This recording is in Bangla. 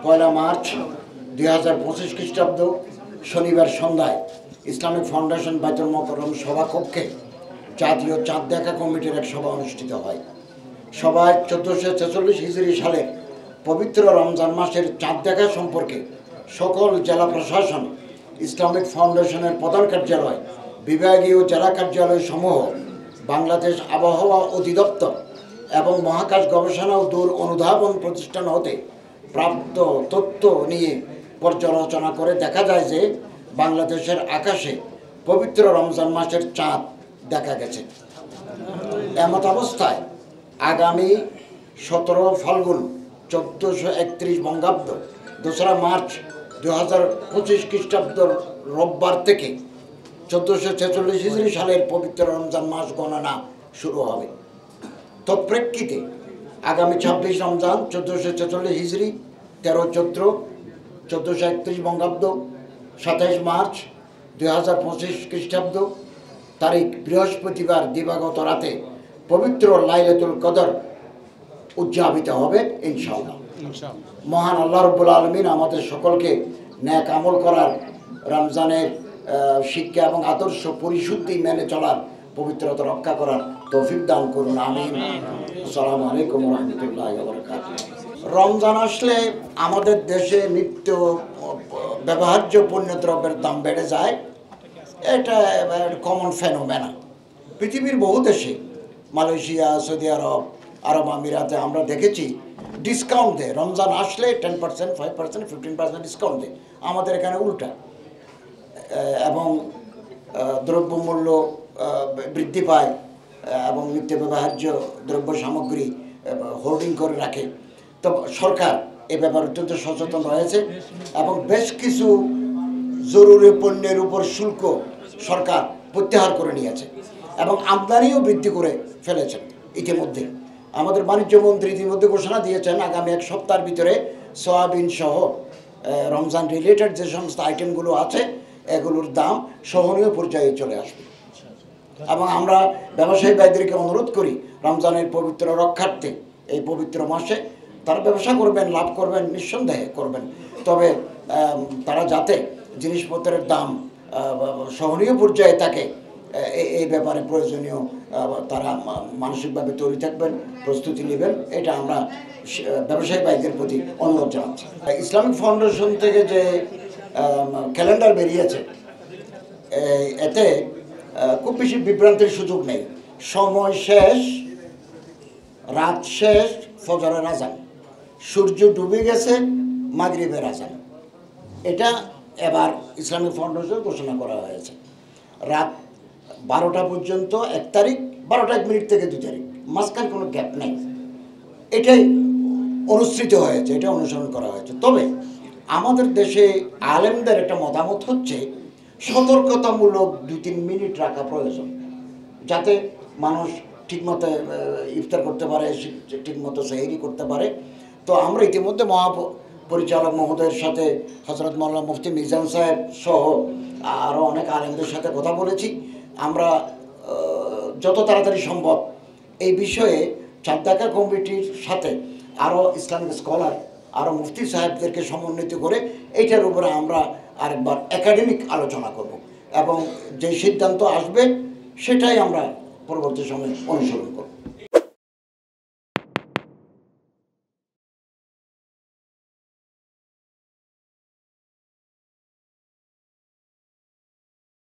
পয়লা মার্চ 2025 খ্রিস্টাব্দ শনিবার সন্ধ্যায় ইসলামিক ফাউন্ডেশন বাইতুল মোকাররম সভাকক্ষে জাতীয় চাঁদ দেখা কমিটির এক সভা অনুষ্ঠিত হয়। সভায় 1446 হিজরি সালের পবিত্র রমজান মাসের চাঁদ দেখা সম্পর্কে সকল জেলা প্রশাসন, ইসলামিক ফাউন্ডেশনের প্রধান কার্যালয়, বিভাগীয় জেলা কার্যালয় সমূহ, বাংলাদেশ আবহাওয়া অধিদপ্তর এবং মহাকাশ গবেষণা ও দূর অনুধাবন প্রতিষ্ঠান হতে প্রাপ্ত তথ্য নিয়ে পর্যালোচনা করে দেখা যায় যে বাংলাদেশের আকাশে পবিত্র রমজান মাসের চাঁদ দেখা গেছে। এমত অবস্থায় আগামী 17 ফাল্গুন 1431 বঙ্গাব্দ 2রা মার্চ 2025 খ্রিস্টাব্দ রোববার থেকে 1446 হিজরি সালের পবিত্র রমজান মাস গণনা শুরু হবে। তৎপ্রেক্ষিতে আগামী 26 রমজান 1446 হিজরি, 13 চৈত্র 1431 বঙ্গাব্দ, 27 মার্চ 2025 খ্রিস্টাব্দ তারিখ বৃহস্পতিবার দিবাগত রাতে পবিত্র লাইলাতুল কদর উদযাপিত হবে ইনশাআল্লাহ। মহান আল্লাহ রাব্বুল আলামিন আমাদের সকলকে নেক আমল করার, রমজানের শিক্ষা এবং আদর্শ পরিশুদ্ধি মেনে চলার, পবিত্রতা রক্ষা করার তৌফিক দান করুন, আমিন। আসসালামু আলাইকুম ওয়া রাহমাতুল্লাহি ওয়া বারাকাতুহু। রমজান আসলে আমাদের দেশে নিত্য ব্যবহার্য পণ্যদ্রব্যের দাম বেড়ে যায়। এটা কমন ফেনোমেনা। পৃথিবীর বহু দেশে, মালয়েশিয়া, সৌদি আরব, আরব আমিরাতে আমরা দেখেছি ডিসকাউন্ট দেয়। রমজান আসলে 10%, 5%, 15% ডিসকাউন্ট দেয়। আমাদের এখানে উল্টা। এবং দ্রব্যমূল্য বৃদ্ধি পায় এবং নিত্য ব্যবহার্য দ্রব্য সামগ্রী হোর্ডিং করে রাখে। তো সরকার এ ব্যাপারে অত্যন্ত সচেতন রয়েছে এবং বেশ কিছু জরুরি পণ্যের উপর শুল্ক সরকার প্রত্যাহার করে নিয়েছে এবং আমদানিও বৃদ্ধি করে ফেলেছেন। ইতিমধ্যে আমাদের বাণিজ্য মন্ত্রী ইতিমধ্যে ঘোষণা দিয়েছেন আগামী এক সপ্তাহের ভিতরে সয়াবিন সহ রমজান রিলেটেড যে সমস্ত আইটেমগুলো আছে এগুলোর দাম সহনীয় পর্যায়ে চলে আসবে। এবং আমরা ব্যবসায়ী ভাইদেরকে অনুরোধ করি রমজানের পবিত্র রক্ষার্থে এই পবিত্র মাসে তারা ব্যবসা করবেন, লাভ করবেন, নিঃসন্দেহে করবেন, তবে তারা যাতে জিনিসপত্রের দাম সহনীয় পর্যায়ে থাকে এই ব্যাপারে প্রয়োজনীয় তারা মানসিকভাবে তৈরি থাকবেন, প্রস্তুতি নেবেন, এটা আমরা ব্যবসায়ী ভাইদের প্রতি অনুরোধ জানাচ্ছি। ইসলামিক ফাউন্ডেশন থেকে যে ক্যালেন্ডার বেরিয়েছে এতে খুব বেশি বিভ্রান্তির সুযোগ নেই। সময় শেষ, রাত শেষ, ফজরের আজান, সূর্য ডুবে গেছে, মাগরিবের আজান। এটা এবার ইসলামিক ফাউন্ডেশন ঘোষণা করা হয়েছে। রাত 12টা পর্যন্ত 1 তারিখ, 12টা 1 মিনিট থেকে 2 তারিখ, মাঝখানে কোনো গ্যাপ নেই। এটাই অনুসৃত হয়েছে, এটা অনুসরণ করা হয়েছে। তবে আমাদের দেশে আলেমদের একটা মতামত হচ্ছে সতর্কতামূলক 2-3 মিনিট রাখা প্রয়োজন, যাতে মানুষ ঠিকমতো ইফতার করতে পারে, ঠিকমতো সেহরি করতে পারে। তো আমরা ইতিমধ্যে মহাপরিচালক মহোদয়ের সাথে হযরত মাওলানা মুফতি মিজান সাহেব সহ আরও অনেক আলেমদের সাথে কথা বলেছি। আমরা যত তাড়াতাড়ি সম্ভব এই বিষয়ে চাঁদ দেখা কমিটির সাথে আরও ইসলামিক স্কলার, আরও মুফতি সাহেবদেরকে সমন্বিত করে এইটার উপরে আমরা আরেকবার একাডেমিক আলোচনা করব এবং যে সিদ্ধান্ত আসবে সেটাই আমরা পরবর্তী সময়ে অনুসরণ করব।